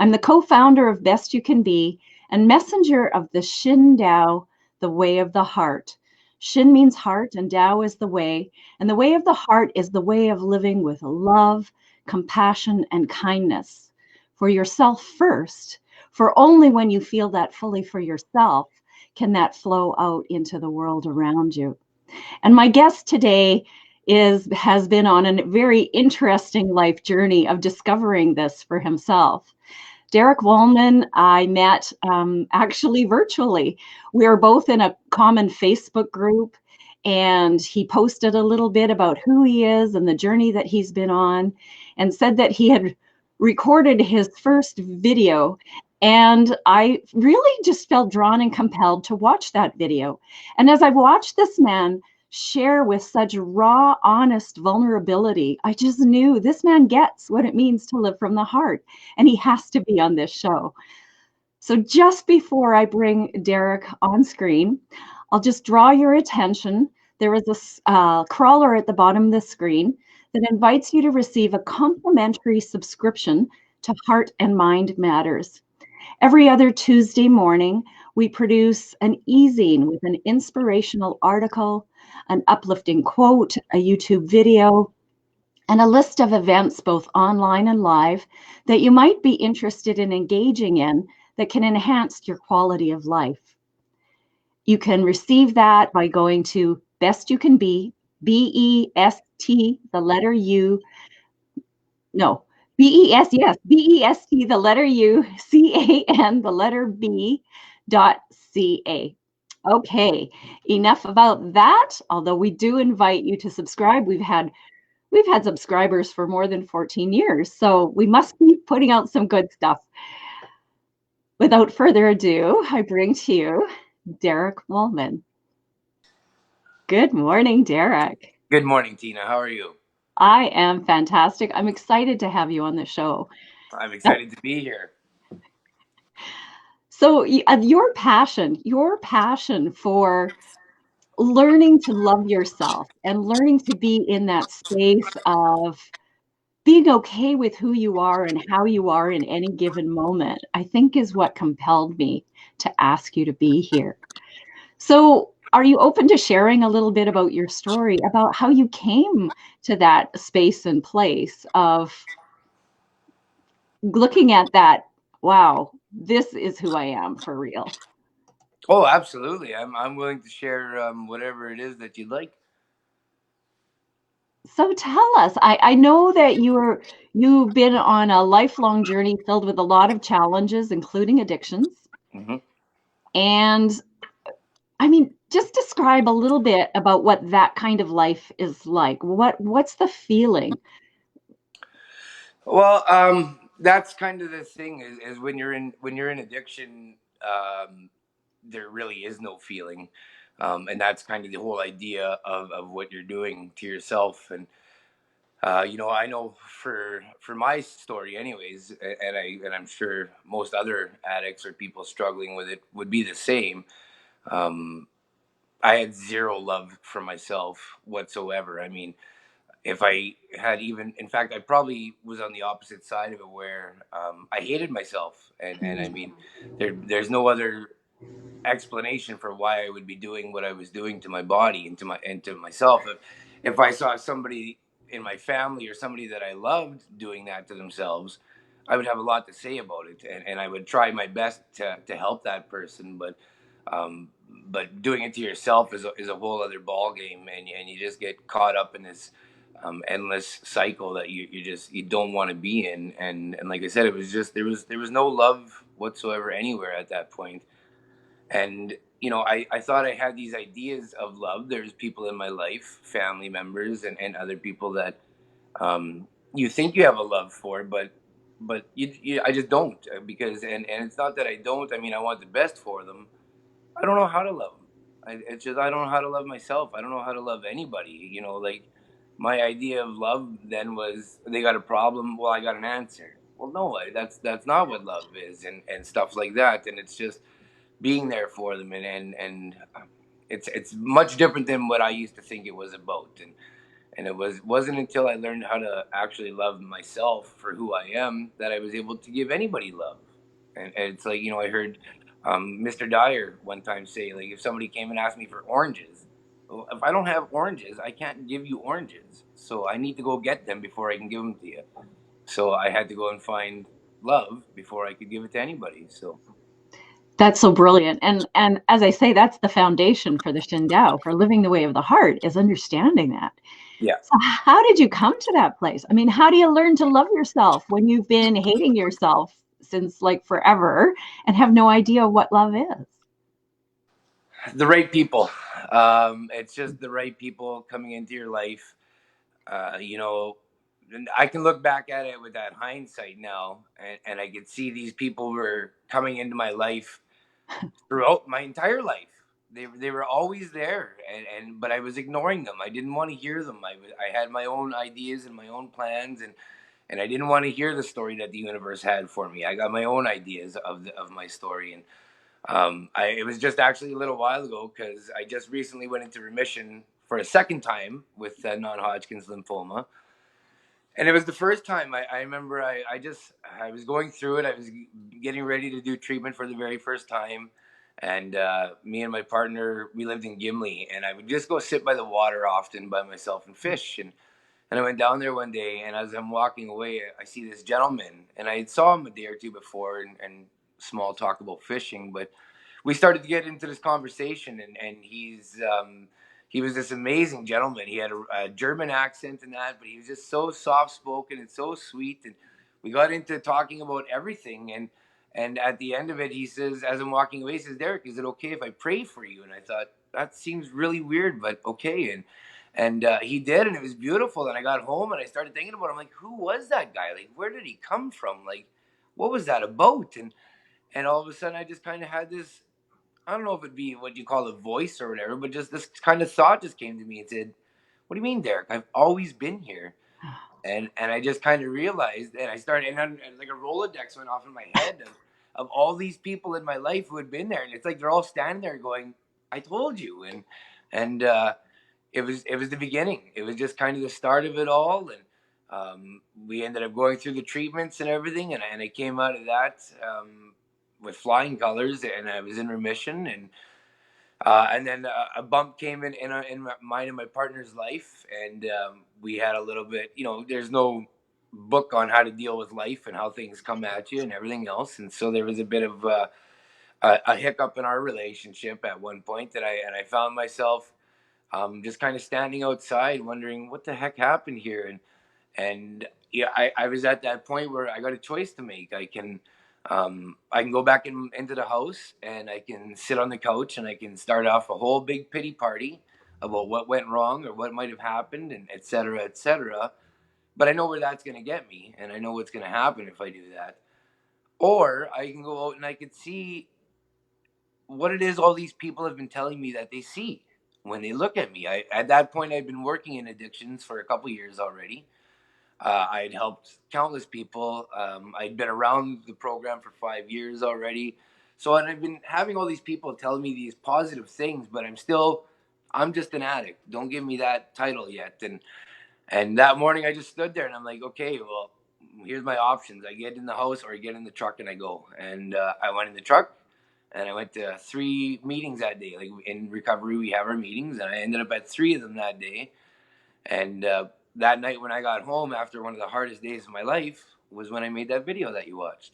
I'm the co-founder of Best You Can Be and messenger of the Shin Tao, the way of the heart. Shin means heart and Tao is the way. And the way of the heart is the way of living with love, compassion, and kindness for yourself first. For only when you feel that fully for yourself can that flow out into the world around you. And my guest today has been on a very interesting life journey of discovering this for himself. Derek Wallman, I met actually virtually. We were both in a common Facebook group, and he posted a little bit about who he is and the journey that he's been on, and said that he had recorded his first video. And I really just felt drawn and compelled to watch that video. And as I watched this man share with such raw, honest vulnerability, I just knew this man gets what it means to live from the heart, and he has to be on this show. So just before I bring Derek on screen, I'll just draw your attention. There is a crawler at the bottom of the screen that invites you to receive a complimentary subscription to Heart and Mind Matters. Every other Tuesday morning, we produce an e-zine with an inspirational article, an uplifting quote, a YouTube video, and a list of events, both online and live, that you might be interested in engaging in that can enhance your quality of life. You can receive that by going to Best You Can Be, B-E-S-T, the letter U, no, B-E-S, yes, B-E-S-T, the letter U, C-A-N, the letter B, .ca. Okay, enough about that. Although we do invite you to subscribe. We've had subscribers for more than 14 years, so we must be putting out some good stuff. Without further ado, I bring to you Derek Wallman. Good morning, Derek. Good morning, Tina. How are you? I am fantastic. I'm excited to have you on the show. I'm excited to be here. So your passion for learning to love yourself and learning to be in that space of being okay with who you are and how you are in any given moment, I think is what compelled me to ask you to be here. So are you open to sharing a little bit about your story, about how you came to that space and place of looking at that, wow, this is who I am for real? Oh, absolutely. I'm willing to share whatever it is that you'd like. So tell us, I know that you've been on a lifelong journey filled with a lot of challenges, including addictions. hmm And I mean, just describe a little bit about what that kind of life is like. What's the feeling? Well, that's kind of the thing is when you're in addiction, there really is no feeling, and that's kind of the whole idea of what you're doing to yourself. And I know for my story, anyways, and I'm sure most other addicts or people struggling with it would be the same. Um, I had zero love for myself whatsoever. I mean, if I had even, in fact, I probably was on the opposite side of it where I hated myself, and I Mm, mean, there's no other explanation for why I would be doing what I was doing to my body and to myself. If I saw somebody in my family or somebody that I loved doing that to themselves, I would have a lot to say about it, and I would try my best to help that person, um, but doing it to yourself is a whole other ball game, and you just get caught up in this endless cycle that you don't want to be in, and like I said, it was just there was no love whatsoever anywhere at that point. And I thought I had these ideas of love. There's people in my life, family members, and other people that you think you have a love for, but I just don't, because and it's not that I don't. I mean, I want the best for them. I don't know how to love them. It's just I don't know how to love myself. I don't know how to love anybody. Like my idea of love then was they got a problem. Well, I got an answer. Well, no, that's not what love is, and stuff like that. And it's just being there for them, and it's much different than what I used to think it was about. And it wasn't until I learned how to actually love myself for who I am that I was able to give anybody love. And it's like, I heard Mr. Dyer one time say, like, if somebody came and asked me for oranges, well, if I don't have oranges, I can't give you oranges. So I need to go get them before I can give them to you. So I had to go and find love before I could give it to anybody. So That's so brilliant. And as I say, that's the foundation for the Shin Dao, for living the way of the heart, is understanding that. yeah. So how did you come to that place? I mean, how do you learn to love yourself when you've been hating yourself since like forever and have no idea what love is? The right people. It's just the right people coming into your life. And I can look back at it with that hindsight now, and I can see these people were coming into my life throughout my entire life. They were always there, but I was ignoring them. I didn't want to hear them. I had my own ideas and my own plans, and I didn't want to hear the story that the universe had for me. I got my own ideas of my story, and it was just actually a little while ago, because I just recently went into remission for a second time with non-Hodgkin's lymphoma. And it was the first time I remember I was going through it. I was getting ready to do treatment for the very first time. And me and my partner, we lived in Gimli, and I would just go sit by the water often by myself and fish. And I went down there one day, and as I'm walking away, I see this gentleman, and I saw him a day or two before, and small talk about fishing. But we started to get into this conversation, and he was this amazing gentleman. He had a German accent and that, but he was just so soft spoken and so sweet. And we got into talking about everything. And at the end of it, he says, as I'm walking away, he says, "Derek, is it okay if I pray for you?" And I thought, that seems really weird, but okay. And he did, and it was beautiful. And I got home and I started thinking about him, like, who was that guy? Like, where did he come from? Like, what was that about? And all of a sudden, I just kind of had this, I don't know if it'd be what you call a voice or whatever, but just this kind of thought just came to me and said, "What do you mean, Derek? I've always been here." And I just kind of realized, and I started, and like a Rolodex went off in my head of all these people in my life who had been there, and it's like they're all standing there going, "I told you," and it was the beginning. It was just kind of the start of it all, and we ended up going through the treatments and everything, and I came out of that with flying colors, and I was in remission, and then a bump came in mine and my partner's life, and we had a little bit. There's no book on how to deal with life and how things come at you and everything else, and so there was a bit of a hiccup in our relationship at one point that I found myself just kind of standing outside, wondering what the heck happened here, and yeah, I was at that point where I got a choice to make. I can go back into the house, and I can sit on the couch, and I can start off a whole big pity party about what went wrong or what might have happened, and et cetera, et cetera. But I know where that's going to get me, and I know what's going to happen if I do that. Or I can go out and I could see what it is all these people have been telling me that they see when they look at me. At that point, I'd been working in addictions for a couple years already. I had helped countless people. I'd been around the program for 5 years already. So, and I've been having all these people telling me these positive things, but I'm just an addict. Don't give me that title yet. And that morning I just stood there and I'm like, okay, well, here's my options. I get in the house or I get in the truck and I go. And I went in the truck, and I went to 3 meetings that day. Like, in recovery, we have our meetings, and I ended up at 3 of them that day. And that night when I got home after one of the hardest days of my life was when I made that video that you watched.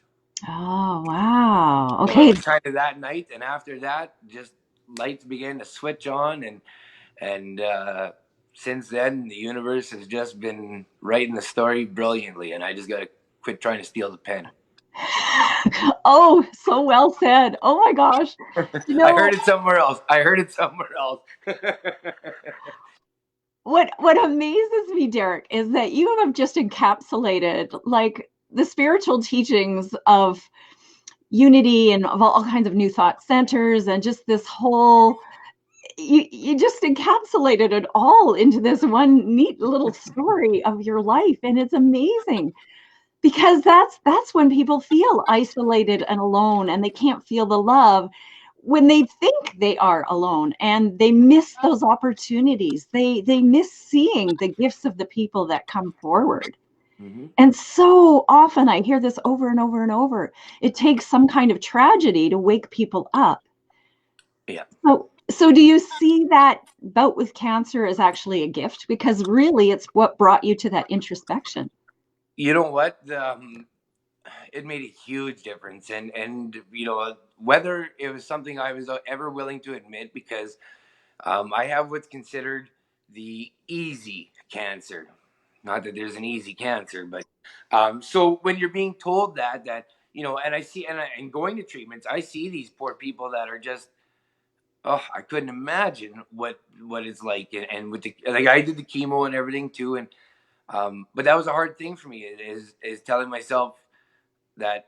Oh, wow. So it Okay. was kind of that night, and after that, just lights began to switch on, and since then, the universe has just been writing the story brilliantly, and I just got to quit trying to steal the pen. Oh, so well said. Oh my gosh. You I know, heard it somewhere else. what amazes me, Derek, is that you have just encapsulated like the spiritual teachings of unity and of all kinds of new thought centers and just this whole you just encapsulated it all into this one neat little story of your life, and it's amazing because that's when people feel isolated and alone and they can't feel the love. when they think they are alone, and they miss those opportunities. They miss seeing the gifts of the people that come forward. Mm-hmm. And so often I hear this over and over and over. It takes some kind of tragedy to wake people up. Yeah. So do you see that bout with cancer as actually a gift? Because really it's what brought you to that introspection. You know what? It made a huge difference, and whether it was something I was ever willing to admit, because I have what's considered the easy cancer. Not that there's an easy cancer, but so when you're being told that and I see and going to treatments, I see these poor people that are just, oh, I couldn't imagine what it's like, and with the, like, I did the chemo and everything too, and but that was a hard thing for me, is telling myself that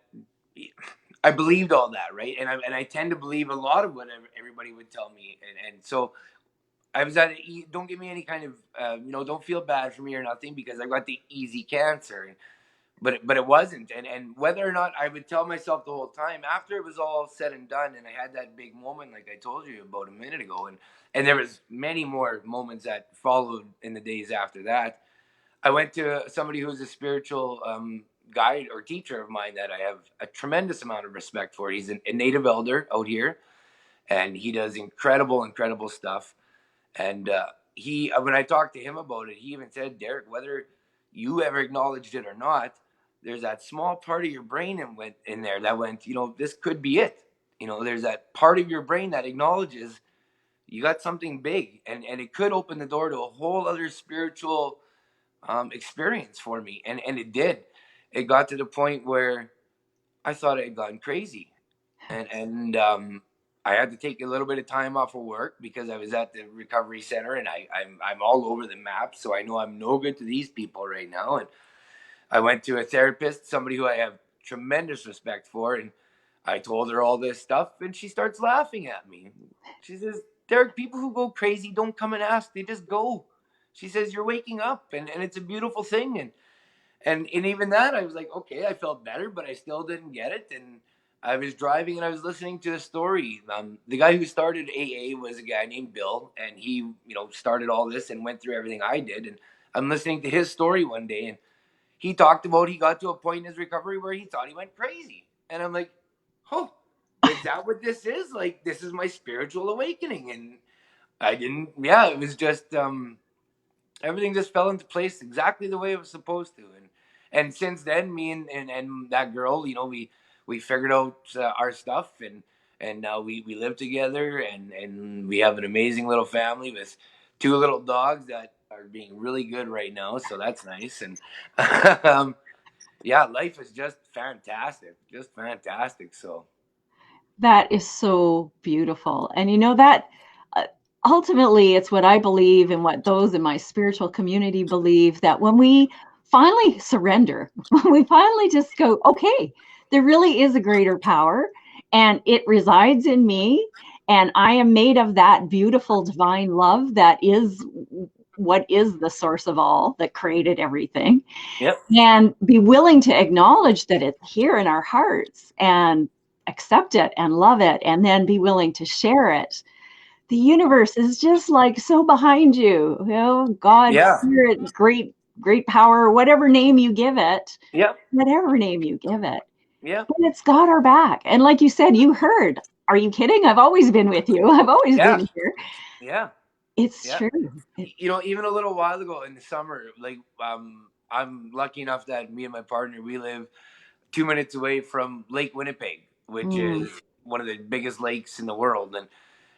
I believed all that, right? And I tend to believe a lot of what everybody would tell me, and so I was at don't give me any kind of don't feel bad for me or nothing, because I got the easy cancer, but it wasn't, and whether or not I would tell myself the whole time after it was all said and done, and I had that big moment like I told you about a minute ago, and there was many more moments that followed in the days after that. I went to somebody who's a spiritual guide or teacher of mine that I have a tremendous amount of respect for. He's a native elder out here, and he does incredible stuff. And he, when I talked to him about it, he even said, Derek, whether you ever acknowledged it or not, there's that small part of your brain and went in there that went, this could be it. There's that part of your brain that acknowledges you got something big, and it could open the door to a whole other spiritual experience for me, and it did. It got to the point where I thought I had gone crazy, and I had to take a little bit of time off of work because I was at the recovery center, and I'm all over the map, so I know I'm no good to these people right now. And I went to a therapist, somebody who I have tremendous respect for, and I told her all this stuff, and she starts laughing at me. She says, Derek, people who go crazy don't come and ask, they just go. She says, you're waking up, and it's a beautiful thing. And even that, I was like, okay, I felt better, but I still didn't get it. And I was driving and I was listening to a story. The guy who started AA was a guy named Bill, and he, started all this and went through everything I did. And I'm listening to his story one day, and he talked about he got to a point in his recovery where he thought he went crazy. And I'm like, oh, is that what this is? Like, this is my spiritual awakening. And I didn't, yeah, it was just, everything just fell into place exactly the way it was supposed to. And since then, me and that girl, we figured out our stuff, and now we live together, and we have an amazing little family with two little dogs that are being really good right now, so that's nice. And yeah, life is just fantastic. So That is so beautiful. And that uh, ultimately it's what I believe and what those in my spiritual community believe, that when we finally surrender, when we finally just go, okay, there really is a greater power and it resides in me. And I am made of that beautiful divine love that is what is the source of all, that created everything, yep, and be willing to acknowledge that it's here in our hearts and accept it and love it, and then be willing to share it. The universe is just like so behind you, God, yeah, spirit, great power, whatever name you give it, yep, whatever name you give it, yep, but it's got our back. And like you said, you heard, are you kidding? I've always been with you. I've always yeah, been here. yeah. It's Yeah. true. Even a little while ago in the summer, like, I'm lucky enough that me and my partner, we live 2 minutes away from Lake Winnipeg, which Mm. is one of the biggest lakes in the world.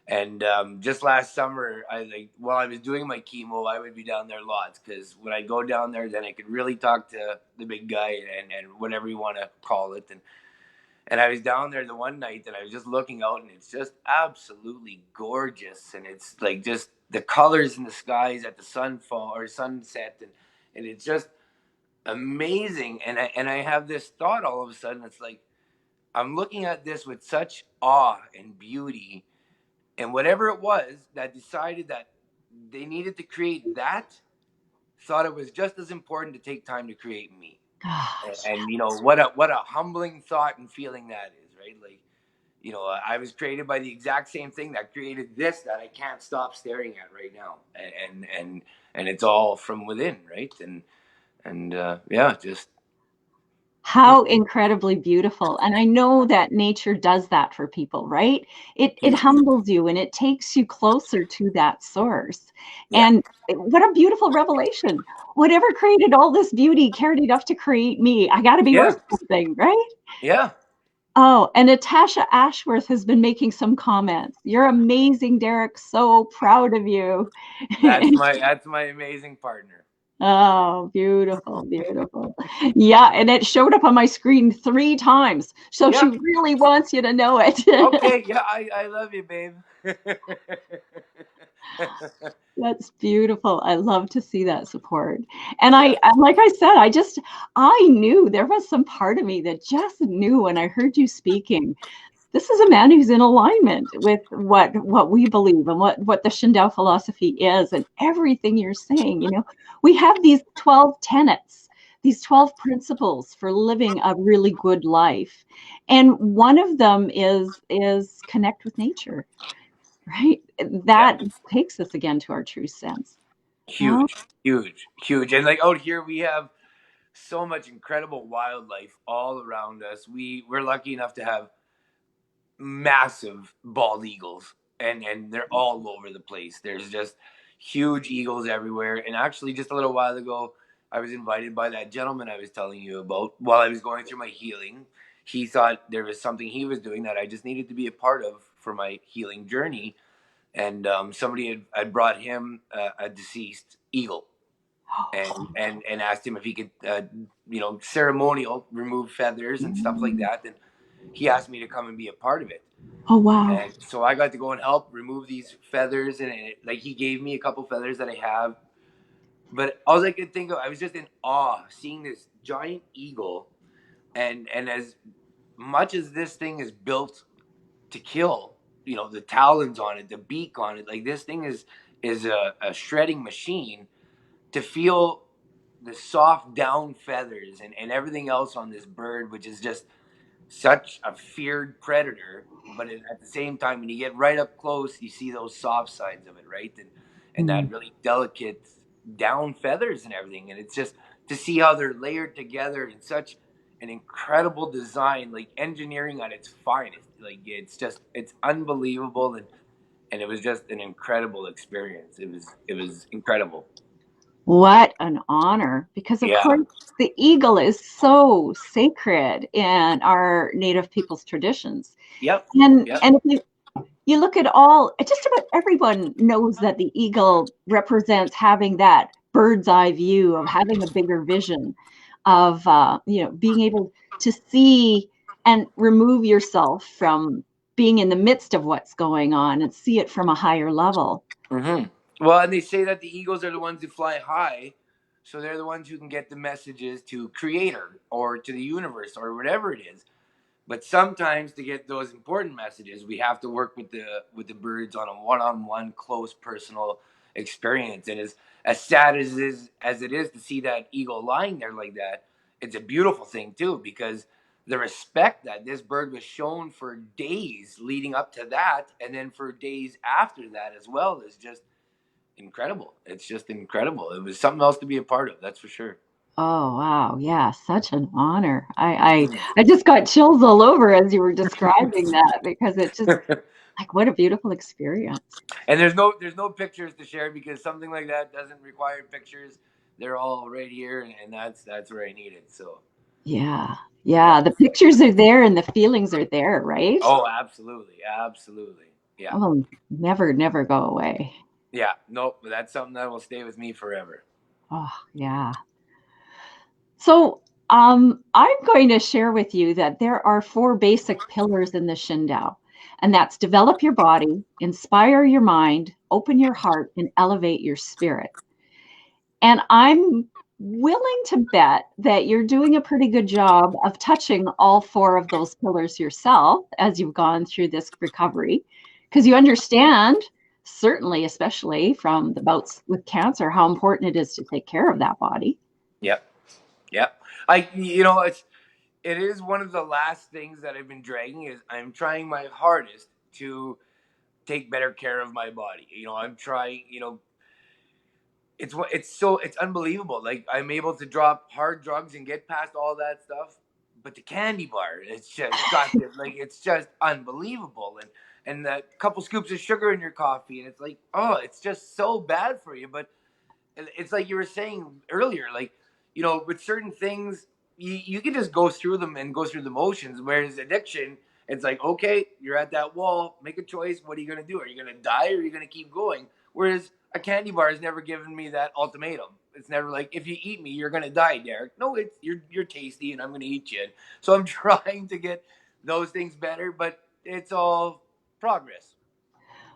And just last summer, while I was doing my chemo, I would be down there lots, because when I go down there, then I could really talk to the big guy, and whatever you want to call it. And I was down there the one night, and I was just looking out, and it's just absolutely gorgeous. And it's like just the colors in the skies at the sunfall or sunset, and it's just amazing. And I have this thought all of a sudden. It's like I'm looking at this with such awe and beauty, and whatever it was that decided that they needed to create that, thought it was just as important to take time to create me. Gosh. And what a humbling thought and feeling that is, right? Like, you know, I was created by the exact same thing that created this that I can't stop staring at right now, and it's all from within, right? And yeah, just How incredibly beautiful. And I know that nature does that for people, right? It huge. humbles you and it takes you closer to that source. Yeah, And what a beautiful revelation. Whatever created all this beauty cared enough to create me. I got to be yeah, worth something, right? yeah. Oh, and Natasha Ashworth has been making some comments. You're amazing, Derek. So proud of you. That's my amazing partner. Oh, beautiful, beautiful. Yeah, and it showed up on my screen 3 times. So she Yeah. really wants you to know it. Okay. Yeah, I love you, babe. That's beautiful. I love to see that support. And Yeah. like I said, I knew there was some part of me that just knew when I heard you speaking. This is a man who's in alignment with what we believe and what the Shindao philosophy is and everything you're saying. We have these 12 tenets, these 12 principles for living a really good life. And one of them is connect with nature, right? Yeah. That takes us again to our true sense. Oh, Huge, huge, huge. And like out here, we have so much incredible wildlife all around us. We're lucky enough to have massive bald eagles, and they're all over the place. There's just huge eagles everywhere. And actually, just a little while ago, I was invited by that gentleman I was telling you about while I was going through my healing. He thought there was something he was doing that I just needed to be a part of for my healing journey. And somebody had brought him a deceased eagle, and asked him if he could, ceremonial remove feathers and stuff like that. And he asked me to come and be a part of it. oh wow. And so I got to go and help remove these feathers, and like he gave me a couple feathers that I have. But all I could think of, I was just in awe seeing this giant eagle, and as much as this thing is built to kill, the talons on it, the beak on it, like this thing is a shredding machine. To feel the soft down feathers and everything else on this bird, which is just such a feared predator, but at the same time, when you get right up close, you see those soft sides of it, right? And Mm. that really delicate down feathers and everything. And it's just to see how they're layered together in such an incredible design, like engineering at its finest. Like it's unbelievable, and it was just an incredible experience. It was incredible. What an honor, because of Yeah. course the eagle is so sacred in our Native people's traditions. Yep. Yep. And if you look at all, just about everyone knows that the eagle represents having that bird's eye view of having a bigger vision of being able to see and remove yourself from being in the midst of what's going on and see it from a higher level. Well, and they say that the eagles are the ones who fly high, so they're the ones who can get the messages to Creator or to the universe or whatever it is. But sometimes to get those important messages, we have to work with the birds on a one-on-one, close, personal experience. And as sad as it is to see that eagle lying there like that, it's a beautiful thing too, because the respect that this bird was shown for days leading up to that, and then for days after that as well, is just incredible. It's just incredible. It was something else to be a part of, that's for sure. Oh wow, yeah, such an honor. I just got chills all over as you were describing that because it just like what a beautiful experience. And there's no pictures to share because something like that doesn't require pictures. They're all right here, and that's where I need it. So Yeah. yeah. Yeah, the pictures are there and the feelings are there, right? Oh, absolutely, absolutely. Yeah, Oh, never, never go away. yeah. Nope. But that's something that will stay with me forever. Oh, yeah. So, I'm going to share with you that there are 4 basic pillars in the Shindao, and that's develop your body, inspire your mind, open your heart, and elevate your spirit. And I'm willing to bet that you're doing a pretty good job of touching all 4 of those pillars yourself as you've gone through this recovery, because you understand, certainly, especially from the bouts with cancer, how important it is to take care of that body. Yep. Yep. I you know it's it is one of the last things that I've been dragging. Is I'm trying my hardest to take better care of my body. I'm trying. It's unbelievable. Like, I'm able to drop hard drugs and get past all that stuff, but the candy bar, it's just got this, like, it's just unbelievable. And that couple scoops of sugar in your coffee, and it's like, oh, it's just so bad for you. But it's like you were saying earlier, like, with certain things, you can just go through them and go through the motions. Whereas addiction, it's like, okay, you're at that wall, make a choice. What are you going to do? Are you going to die, or are you going to keep going? Whereas a candy bar has never given me that ultimatum. It's never like, if you eat me, you're going to die, Derek. No, it's you're tasty, and I'm going to eat you. So I'm trying to get those things better, but it's all progress.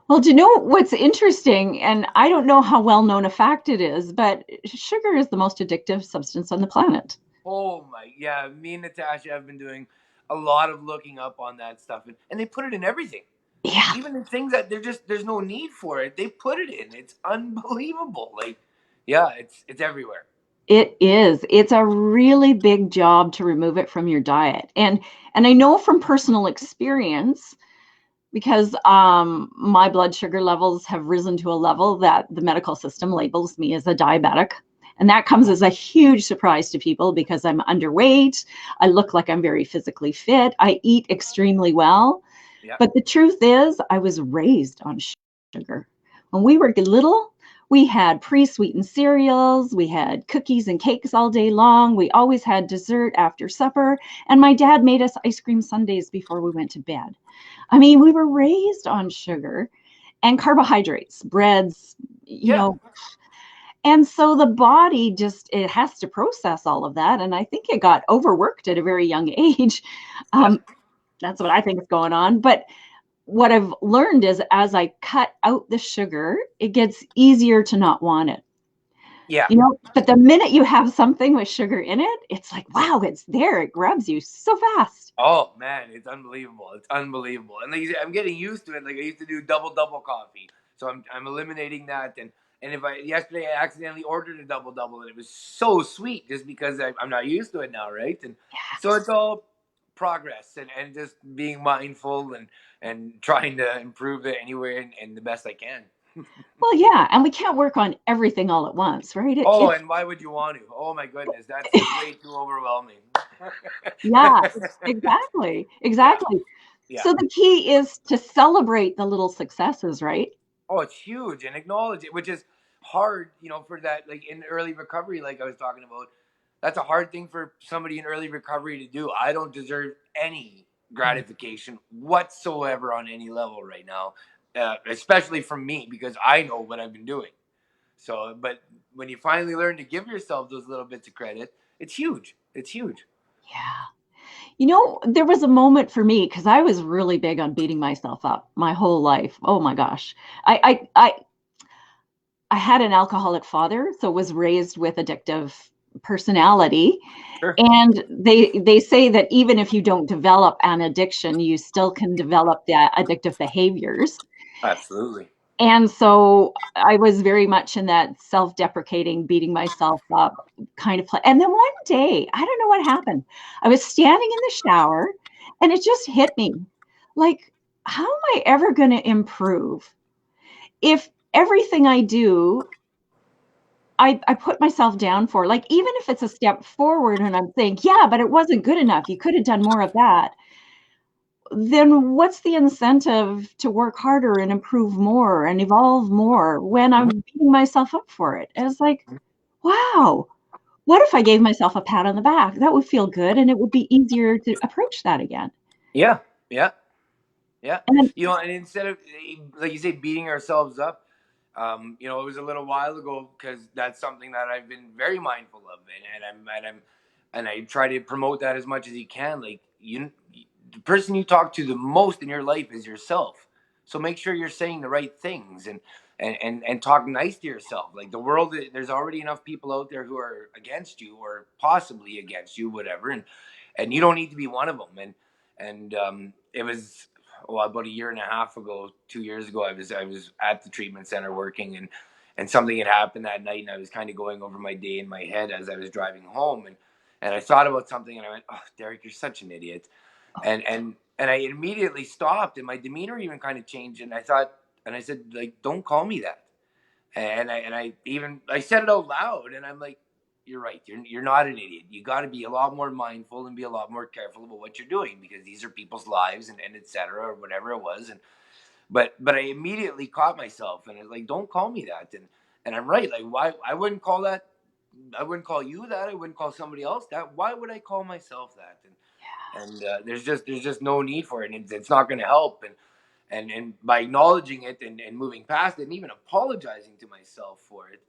Well, do you know what's interesting? And I don't know how well known a fact it is, but sugar is the most addictive substance on the planet. Oh my, yeah. Me and Natasha have been doing a lot of looking up on that stuff, and they put it in everything, Yeah, even in things that there's no need for it. They put it in. It's unbelievable. Like, yeah, it's everywhere. it is. It's a really big job to remove it from your diet. And I know from personal experience, because my blood sugar levels have risen to a level that the medical system labels me as a diabetic. And that comes as a huge surprise to people because I'm underweight. I look like I'm very physically fit. I eat extremely well. Yeah, But the truth is, I was raised on sugar. When we were little, we had pre sweetened cereals, we had cookies and cakes all day long, we always had dessert after supper, and my dad made us ice cream sundaes before we went to bed. I mean, we were raised on sugar and carbohydrates, breads, yeah, and so the body just it has to process all of that. And I think it got overworked at a very young age. yeah, Um, that's what I think is going on. But what I've learned is as I cut out the sugar, it gets easier to not want it. yeah. But the minute you have something with sugar in it, it's like, wow, it's there. It grabs you so fast. Oh man, it's unbelievable. It's unbelievable. And like you said, I'm getting used to it. Like, I used to do double coffee, so I'm eliminating that. And if I yesterday I accidentally ordered a double, and it was so sweet just because I'm not used to it now, right? And so it's all progress, and just being mindful, and trying to improve it anywhere, and the best I can. Well, yeah, and we can't work on everything all at once, right? Oh, and why would you want to? Oh my goodness, that's way too overwhelming. Yeah, exactly, Yeah, exactly. yeah. So the key is to celebrate the little successes, right? Oh, it's huge, and acknowledge it, which is hard, for that, like, in early recovery, like I was talking about. That's a hard thing for somebody in early recovery to do. I don't deserve any gratification whatsoever on any level right now, especially from me, because I know what I've been doing. So, but when you finally learn to give yourself those little bits of credit, it's huge. It's huge. Yeah. There was a moment for me because I was really big on beating myself up my whole life. Oh my gosh. I had an alcoholic father, so was raised with addictive personality. Sure. And they say that even if you don't develop an addiction, you still can develop the addictive behaviors. Absolutely. And so I was very much in that self-deprecating, beating myself up kind of play. And then one day, I don't know what happened. I was standing in the shower and it just hit me. Like, how am I ever going to improve if everything I do, I put myself down for? Like, even if it's a step forward and I'm saying, yeah, but it wasn't good enough. You could have done more of that. Then what's the incentive to work harder and improve more and evolve more when Mhm. I'm beating myself up for it? And it's like, wow, what if I gave myself a pat on the back? That would feel good and it would be easier to approach that again. Yeah. Yeah. Yeah, And then, and instead of, like you say, beating ourselves up, it was a little while ago, because that's something that I've been very mindful of, and I try to promote that as much as you can. Like, the person you talk to the most in your life is yourself. So make sure you're saying the right things, and talk nice to yourself. Like, the world, there's already enough people out there who are against you, or possibly against you, whatever, and you don't need to be one of them. And it was, well, about a year and a half ago, 2 years ago, I was at the treatment center working, and something had happened that night, and I was kind of going over my day in my head as I was driving home, and And I thought about something, and I went, "Oh, Derek, you're such an idiot." And I immediately stopped, and my demeanor even kind of changed. And I thought, and I said, like, "Don't call me that." I said it out loud, and I'm like, "You're right. You're not an idiot. You got to be a lot more mindful and be a lot more careful about what you're doing, because these are people's lives, and etc. or whatever it was." And but I immediately caught myself, and I was like, "Don't call me that." And I'm right. Like, why? I wouldn't call that. I wouldn't call you that. I wouldn't call somebody else that. Why would I call myself that? And there's just no need for it, and it's not going to help. And by acknowledging it, and moving past it, and even apologizing to myself for it,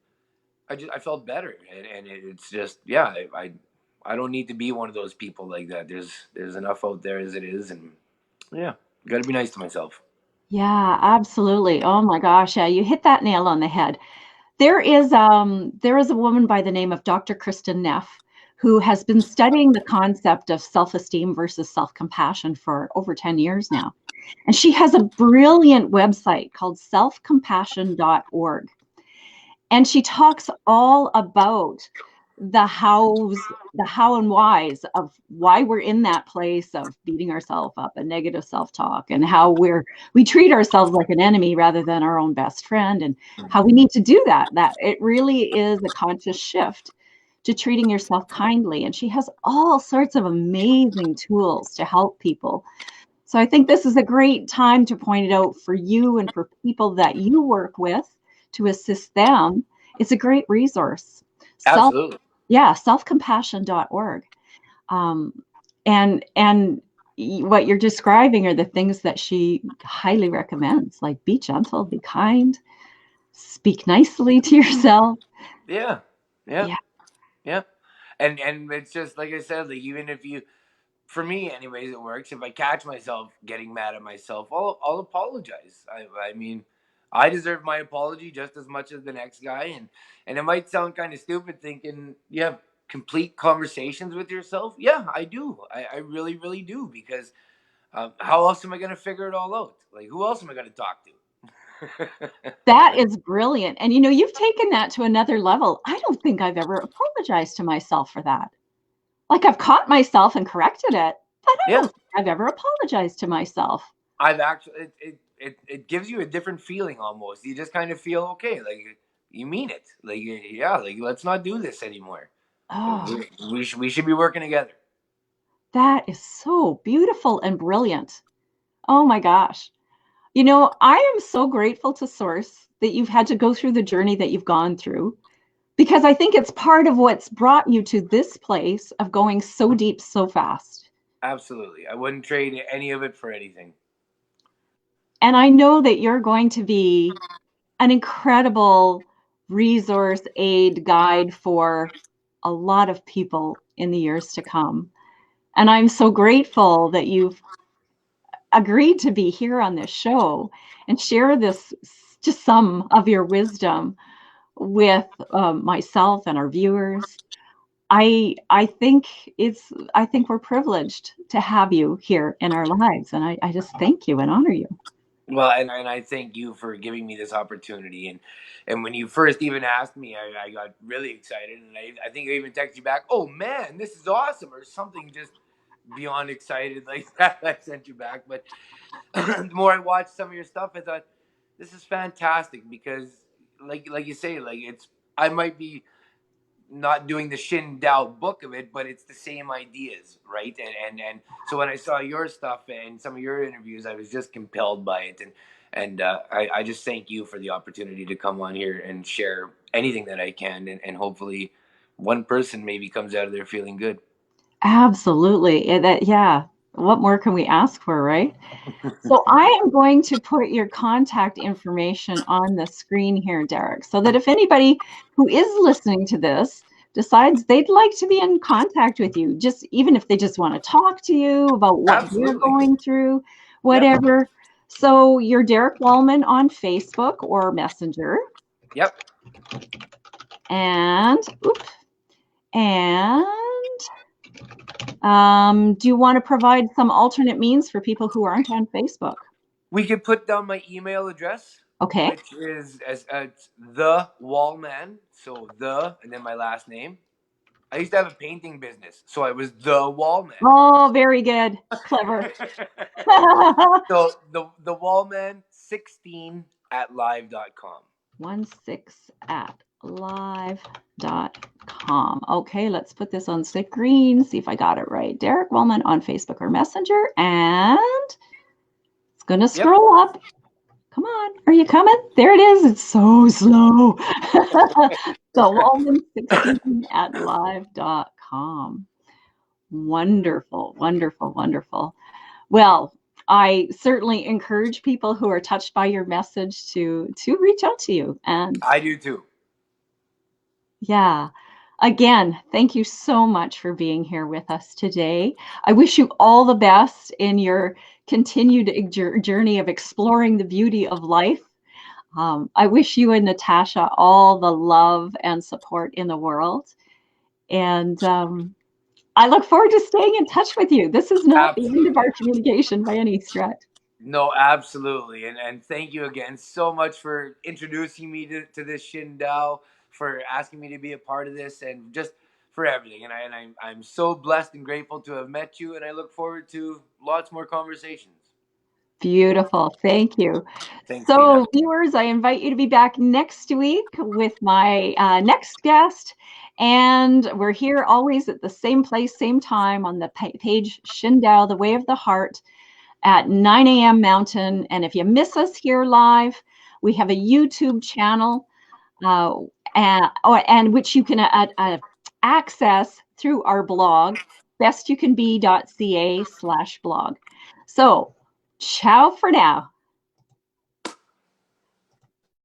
I felt better. And it's just, yeah, I don't need to be one of those people like that. There's enough out there as it is. And yeah, got to be nice to myself. Yeah, absolutely. Oh my gosh, yeah, you hit that nail on the head. There is a woman by the name of Dr. Kristen Neff who has been studying the concept of self-esteem versus self-compassion for over 10 years now. And she has a brilliant website called selfcompassion.org. And she talks all about the how and whys of why we're in that place of beating ourselves up and negative self-talk, and how we treat ourselves like an enemy rather than our own best friend, and how we need to do that it really is a conscious shift to treating yourself kindly. And she has all sorts of amazing tools to help people. So I think this is a great time to point it out for you and for people that you work with to assist them. It's a great resource. Self, Absolutely. yeah, selfcompassion.org. Um, and what you're describing are the things that she highly recommends, like be gentle, be kind, speak nicely to yourself. Yeah. Yeah. Yeah, Yeah. And it's just like I said, like, even if you, for me anyways, it works. If I catch myself getting mad at myself, I'll apologize. I mean, I deserve my apology just as much as the next guy. And it might sound kind of stupid thinking you have complete conversations with yourself. Yeah, I do. I really, really do. Because how else am I going to figure it all out? Like, who else am I going to talk to? that is brilliant. And you've taken that to another level. I don't think I've ever apologized to myself for that. Like, I've caught myself and corrected it, but I Yeah. don't think I've ever apologized to myself. I've actually, it gives you a different feeling almost. You just kind of feel okay, like you mean it. Like, yeah, like, let's not do this anymore. Oh, We should be working together. that is so beautiful and brilliant. Oh my gosh. I am so grateful to Source that you've had to go through the journey that you've gone through, because I think it's part of what's brought you to this place of going so deep so fast. Absolutely, I wouldn't trade any of it for anything. And I know that you're going to be an incredible resource, aid, guide for a lot of people in the years to come. And I'm so grateful that you've agreed to be here on this show and share this, just some of your wisdom with myself and our viewers. I think we're privileged to have you here in our lives, and I just thank you and honor you. Well, and I thank you for giving me this opportunity. And when you first even asked me, I got really excited, and I think I even texted you back, "Oh man, this is awesome," or something just beyond excited like that. I sent you back. But the more I watched some of your stuff, I thought this is fantastic, because like you say, like, it's, I might be not doing the Shin book of it, but it's the same ideas, right? And so when I saw your stuff and some of your interviews, I was just compelled by it. And I just thank you for the opportunity to come on here and share anything that I can, and hopefully one person maybe comes out of there feeling good. Absolutely. Yeah. What more can we ask for, right? So I am going to put your contact information on the screen here, Derek, so that if anybody who is listening to this decides they'd like to be in contact with you, just even if they just want to talk to you about what they're Absolutely. going through, Yep. whatever. So you're Derek Wallman on Facebook or Messenger. Yep. And oops, and do you want to provide some alternate means for people who aren't on Facebook? We could put down my email address, Okay. which is as the Wallman, so the and then my last name I used to have a painting business, so I was the Wallman. Oh, very good. Clever. So the Wallman 16 at live.com. 16 at live.com. Okay, let's put this on screen, see if I got it right. Derek Wallman on Facebook or Messenger, and it's going to scroll up. Come on, are you coming? There it is. It's so slow. So Wallman16 at live.com. Wonderful, wonderful, wonderful. Well, I certainly encourage people who are touched by your message to reach out to you. And I do too. yeah, again, thank you so much for being here with us today. I wish you all the best in your continued journey of exploring the beauty of life. I wish you and Natasha all the love and support in the world. And I look forward to staying in touch with you. This is not the end of our communication by any stretch. No, absolutely. And thank you again so much for introducing me to this Shin Dao, for asking me to be a part of this, and just for everything. And I'm so blessed and grateful to have met you, and I look forward to lots more conversations. Beautiful. Thank you. Thanks, So, Tina. viewers, I invite you to be back next week with my next guest. And we're here always at the same place, same time on the page Shin Dao, The Way of the Heart, at 9 a.m. Mountain. And if you miss us here live, we have a YouTube channel, and which you can access through our blog, bestyoucanbe.ca/blog. So, ciao for now.